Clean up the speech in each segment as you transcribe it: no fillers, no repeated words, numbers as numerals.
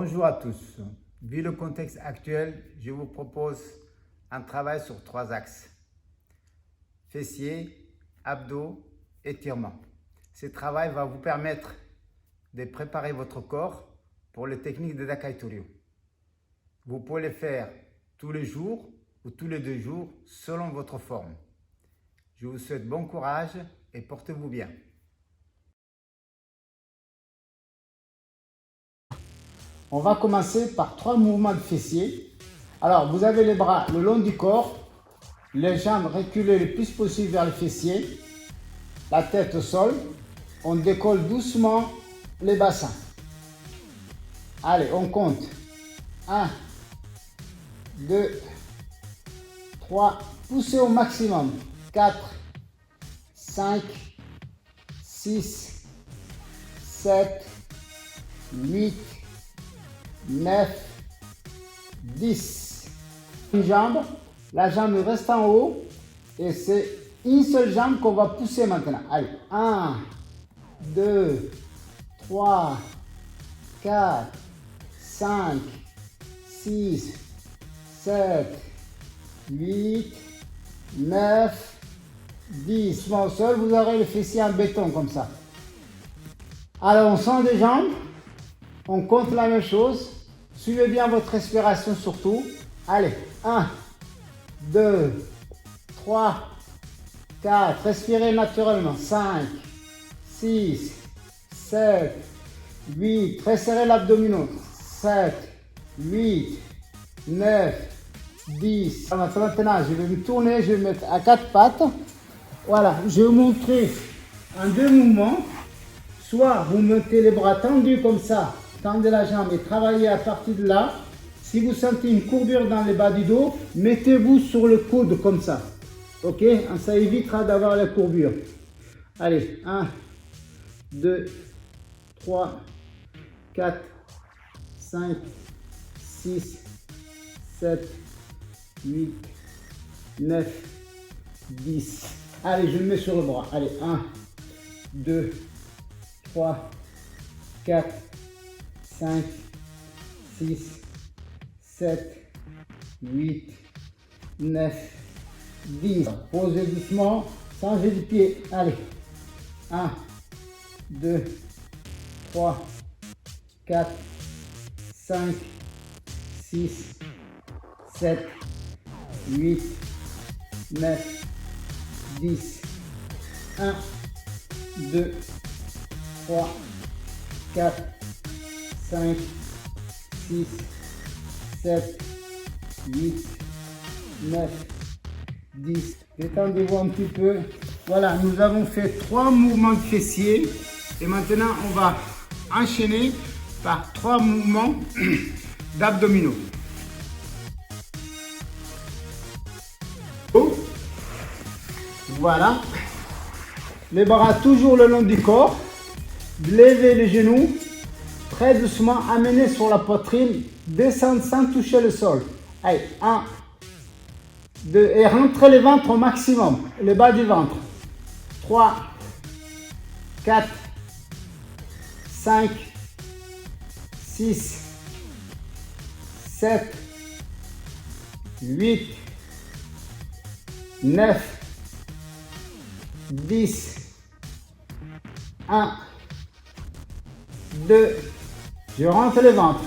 Bonjour à tous. Vu le contexte actuel, je vous propose un travail sur 3 axes. Fessiers, abdos, étirements. Ce travail va vous permettre de préparer votre corps pour les techniques de Dakaitorio. Vous pouvez le faire tous les jours ou tous les 2 jours selon votre forme. Je vous souhaite bon courage et portez-vous bien. On va commencer par 3 mouvements de fessiers. Alors, vous avez les bras le long du corps, les jambes reculées le plus possible vers les fessiers, la tête au sol. On décolle doucement les bassins. Allez, on compte. 1, 2, 3, poussez au maximum. 4, 5, 6, 7, 8, 9, 10. Une jambe, la jambe reste en haut et c'est une seule jambe qu'on va pousser maintenant. Allez, 1, 2, 3, 4, 5, 6, 7, 8, 9, 10. Au sol, vous aurez le fessier en béton comme ça. Alors, on sent les jambes, on compte la même chose. Suivez bien votre respiration surtout. Allez, 1, 2, 3, 4. Respirez naturellement. 5, 6, 7, 8. Resserrez l'abdominaux. 7, 8, 9, 10. Maintenant, je vais me tourner, je vais me mettre à 4 pattes. Voilà, je vais vous montrer en 2 mouvements. Soit vous mettez les bras tendus comme ça, tendez la jambe et travaillez à partir de là. Si vous sentez une courbure dans le bas du dos, mettez-vous sur le coude comme ça. Ok? Ça évitera d'avoir la courbure. Allez, 1, 2, 3, 4, 5, 6, 7, 8, 9, 10. Allez, je le mets sur le bras. Allez, 1, 2, 3, 4, 5, 6, 7, 8, 9, 10. Posez doucement, changez de pied. Allez, 1, 2, 3, 4, 5, 6, 7, 8, 9, 10. 1, 2, 3, 4, 5, 6, 7, 8, 9, 10. Détendez-vous un petit peu. Voilà, nous avons fait 3 mouvements de fessiers. Et maintenant, on va enchaîner par 3 mouvements d'abdominaux. Voilà. Les bras toujours le long du corps. Levez les genoux. Très doucement, amenez sur la poitrine. Descendre sans toucher le sol. Allez, 1, 2, et rentrez le ventre au maximum. Le bas du ventre. 3, 4, 5, 6, 7, 8, 9, 10, 1, 2, je rentre le ventre,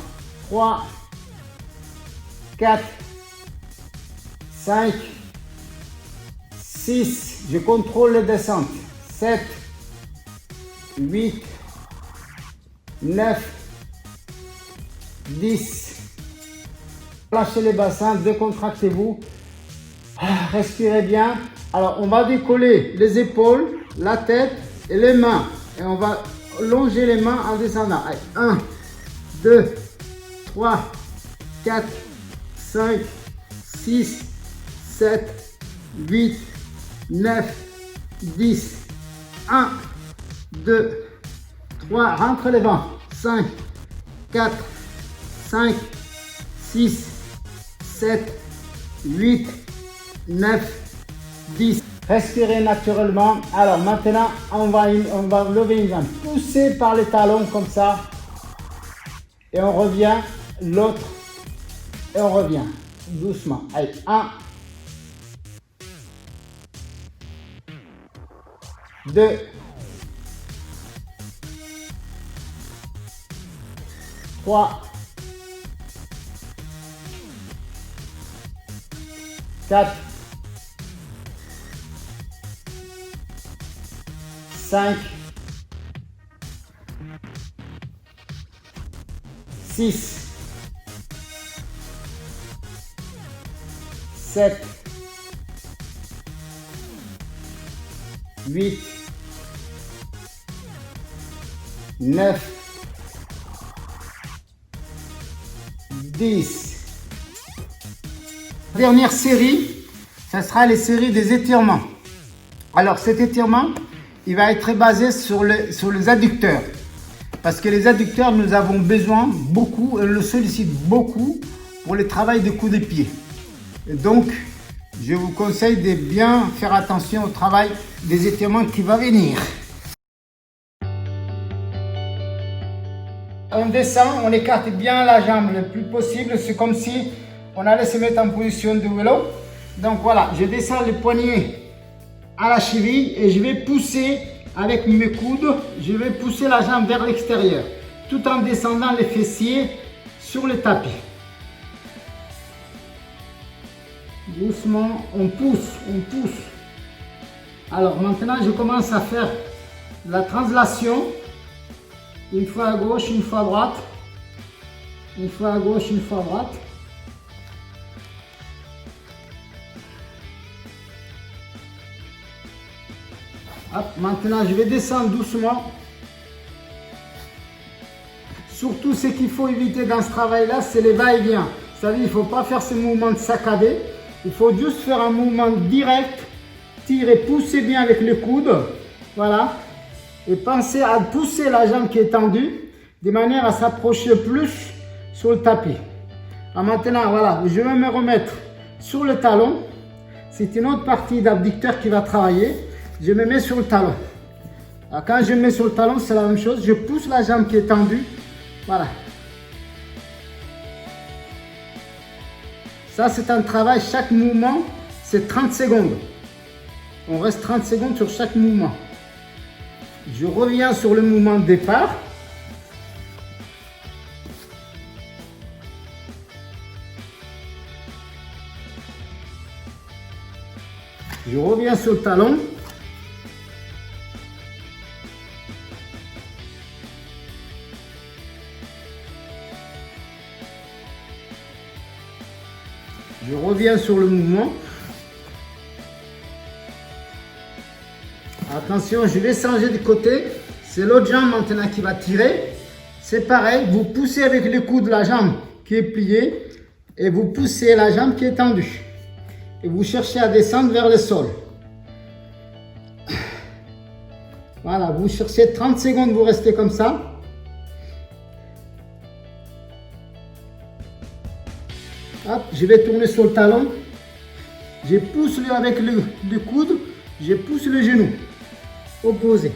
3, 4, 5, 6, je contrôle les descentes, 7, 8, 9, 10. Lâchez les bassins, décontractez-vous, respirez bien. Alors, on va décoller les épaules, la tête et les mains. Et on va longer les mains en descendant. Allez, 1, 2, 3, 4, 5, 6, 7, 8, 9, 10. 1, 2, 3, rentre les vents. 5, 4, 5, 6, 7, 8, 9, 10. Respirez naturellement. Alors maintenant, on va lever une jambe. Poussez par les talons comme ça. Et on revient, l'autre, et on revient, doucement. Allez, 1, 2, 3, 4, 5, 6, 7, 8, 9, 10. Dernière série, ça sera les séries des étirements. Alors cet étirement, il va être basé sur les adducteurs. Parce que les adducteurs, nous avons besoin beaucoup, et on le sollicite beaucoup pour le travail de coups de pied. Et donc, je vous conseille de bien faire attention au travail des étirements qui va venir. On descend, on écarte bien la jambe le plus possible. C'est comme si on allait se mettre en position de vélo. Donc voilà, je descends les poignets à la cheville et je vais pousser avec mes coudes. Je vais pousser la jambe vers l'extérieur tout en descendant les fessiers sur le tapis. Doucement, on pousse, on pousse. Alors maintenant, je commence à faire la translation. Une fois à gauche, une fois à droite. Une fois à gauche, une fois à droite. Hop, maintenant, je vais descendre doucement. Surtout, ce qu'il faut éviter dans ce travail-là, c'est les va-et-vient. C'est-à-dire, il ne faut pas faire ce mouvement de saccadé. Il faut juste faire un mouvement direct. Tirer, pousser bien avec le coude. Voilà. Et pensez à pousser la jambe qui est tendue de manière à s'approcher plus sur le tapis. Alors maintenant, voilà, je vais me remettre sur le talon. C'est une autre partie d'abducteur qui va travailler. Je me mets sur le talon. Alors quand je me mets sur le talon, c'est la même chose. Je pousse la jambe qui est tendue. Voilà. Ça, c'est un travail. Chaque mouvement, c'est 30 secondes. On reste 30 secondes sur chaque mouvement. Je reviens sur le mouvement de départ. Je reviens sur le talon. Je reviens sur le mouvement. Attention, je vais changer de côté. C'est l'autre jambe maintenant qui va tirer. C'est pareil, vous poussez avec le coude la jambe qui est pliée et vous poussez la jambe qui est tendue. Et vous cherchez à descendre vers le sol. Voilà, vous cherchez 30 secondes, vous restez comme ça. Hop, je vais tourner sur le talon. Je pousse avec le coude, je pousse le genou opposé.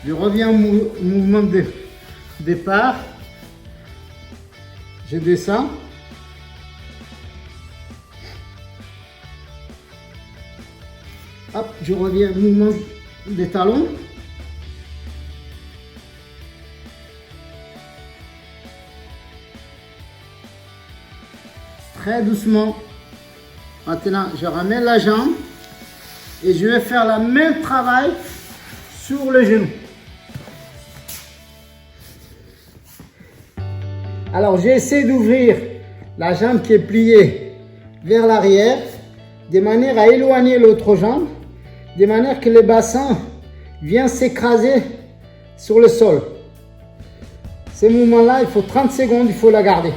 Je reviens au mouvement de départ. Je descends. Hop, je reviens au mouvement des talons. Très doucement. Maintenant, je ramène la jambe et je vais faire le même travail sur le genou. Alors, j'essaie d'ouvrir la jambe qui est pliée vers l'arrière, de manière à éloigner l'autre jambe, de manière que le bassin vient s'écraser sur le sol. Ce mouvement-là, il faut 30 secondes, il faut la garder.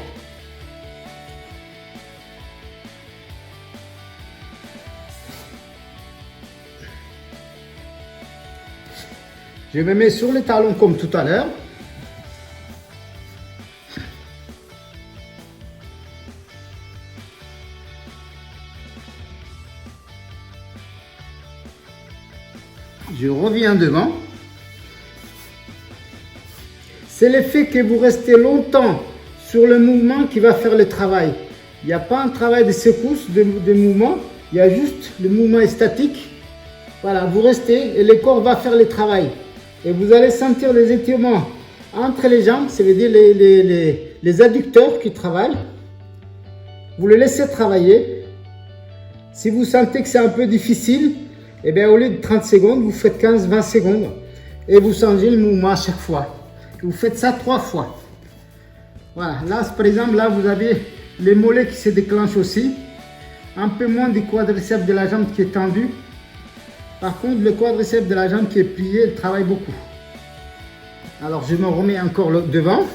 Je me mets sur les talons comme tout à l'heure. Je reviens devant. C'est l'effet que vous restez longtemps sur le mouvement qui va faire le travail. Il n'y a pas un travail de secousse, de mouvement. Il y a juste le mouvement statique. Voilà, vous restez et le corps va faire le travail. Et vous allez sentir les étirements entre les jambes, ça veut dire les adducteurs qui travaillent. Vous le laissez travailler. Si vous sentez que c'est un peu difficile, eh bien, au lieu de 30 secondes, vous faites 15-20 secondes. Et vous changez le mouvement à chaque fois. Vous faites ça 3 fois. Voilà, là par exemple, là vous avez les mollets qui se déclenchent aussi. Un peu moins du quadriceps de la jambe qui est tendu. Par contre, le quadriceps de la jambe qui est plié, il travaille beaucoup. Alors, je me remets encore devant.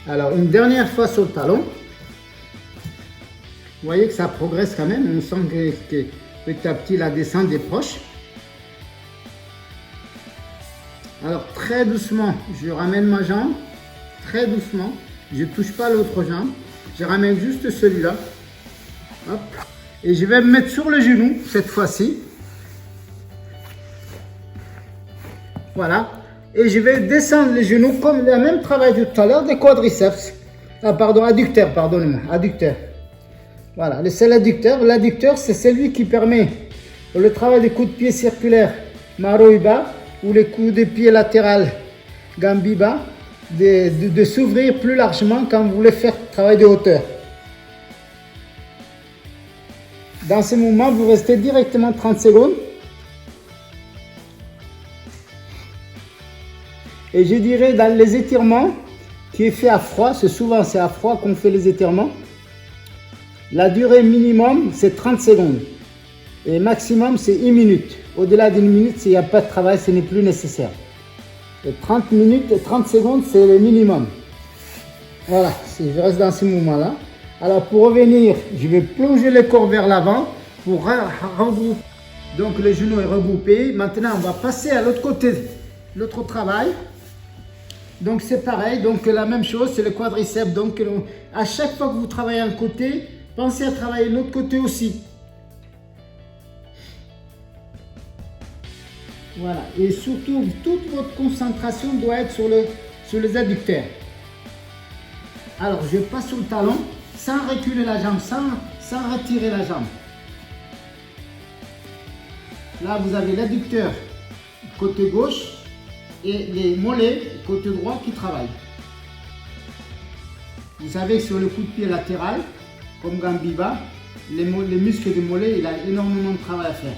Alors, une dernière fois sur le talon. Vous voyez que ça progresse quand même. On sent que petit à petit, la descente est proche. Alors, très doucement, je ramène ma jambe. Très doucement. Je ne touche pas l'autre jambe. Je ramène juste celui-là. Hop. Et je vais me mettre sur le genou cette fois-ci. Voilà. Et je vais descendre les genoux comme le même travail de tout à l'heure des quadriceps. Ah pardon, adducteur, pardonnez-moi, adducteur. Voilà, c'est l'adducteur. L'adducteur, c'est celui qui permet le travail des coups de pied circulaires Maroiba ou les coups de pied latéral Gambiba de s'ouvrir plus largement quand vous voulez faire travail de hauteur. Dans ce mouvement, vous restez directement 30 secondes. Et je dirais dans les étirements qui est fait à froid, c'est souvent à froid qu'on fait les étirements. La durée minimum, c'est 30 secondes. Et maximum, c'est 1 minute. Au-delà d'une minute, s'il n'y a pas de travail, ce n'est plus nécessaire. Et 30 minutes et 30 secondes, c'est le minimum. Voilà, je reste dans ce mouvement-là. Alors, pour revenir, je vais plonger le corps vers l'avant pour regrouper. Donc, le genou est regroupé. Maintenant, on va passer à l'autre côté, l'autre travail. Donc, c'est pareil. Donc, la même chose, c'est le quadriceps. Donc, à chaque fois que vous travaillez un côté, pensez à travailler l'autre côté aussi. Voilà. Et surtout, toute votre concentration doit être sur les adducteurs. Alors, je passe sur le talon sans reculer la jambe, sans retirer la jambe. Là, vous avez l'adducteur côté gauche et les mollets côté droit qui travaillent. Vous savez que sur le coup de pied latéral, comme Gambiba, les muscles des mollets, il a énormément de travail à faire.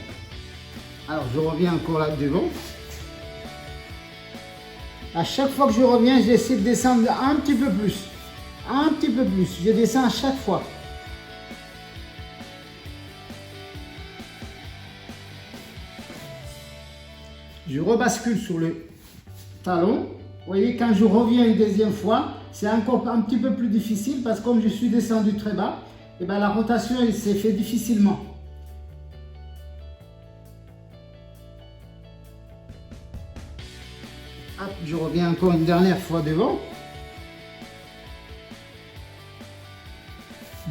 Alors, je reviens encore là devant. À chaque fois que je reviens, j'essaie de descendre un petit peu plus. Un petit peu plus. Je descends à chaque fois. Je rebascule sur le talon. Vous voyez, quand je reviens une deuxième fois, c'est encore un petit peu plus difficile parce que comme je suis descendu très bas, et bien la rotation elle s'est fait difficilement. Hop, je reviens encore une dernière fois devant.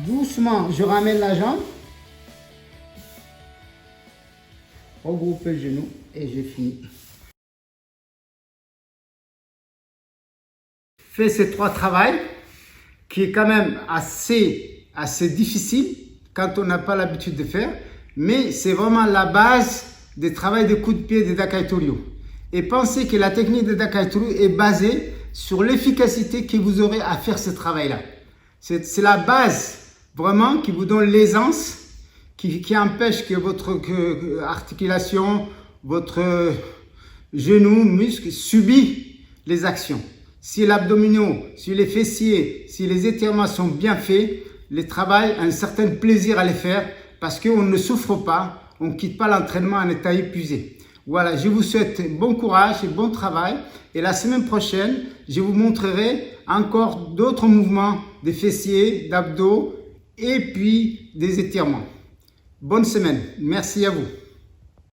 Doucement, je ramène la jambe. Regroupe le genou et j'ai fini. Fait ces 3 travails qui est quand même assez difficile quand on n'a pas l'habitude de faire, mais c'est vraiment la base des travail de coups de pied de Dakaitorio. Et pensez que la technique de Dakaitorio est basée sur l'efficacité que vous aurez à faire ce travail-là. C'est la base vraiment qui vous donne l'aisance, qui empêche que votre articulation, votre genou, muscle subit les actions. Si l'abdominaux, si les fessiers, si les étirements sont bien faits, le travail a un certain plaisir à les faire parce qu'on ne souffre pas, on ne quitte pas l'entraînement en état épuisé. Voilà, je vous souhaite bon courage et bon travail. Et la semaine prochaine, je vous montrerai encore d'autres mouvements des fessiers, d'abdos et puis des étirements. Bonne semaine. Merci à vous.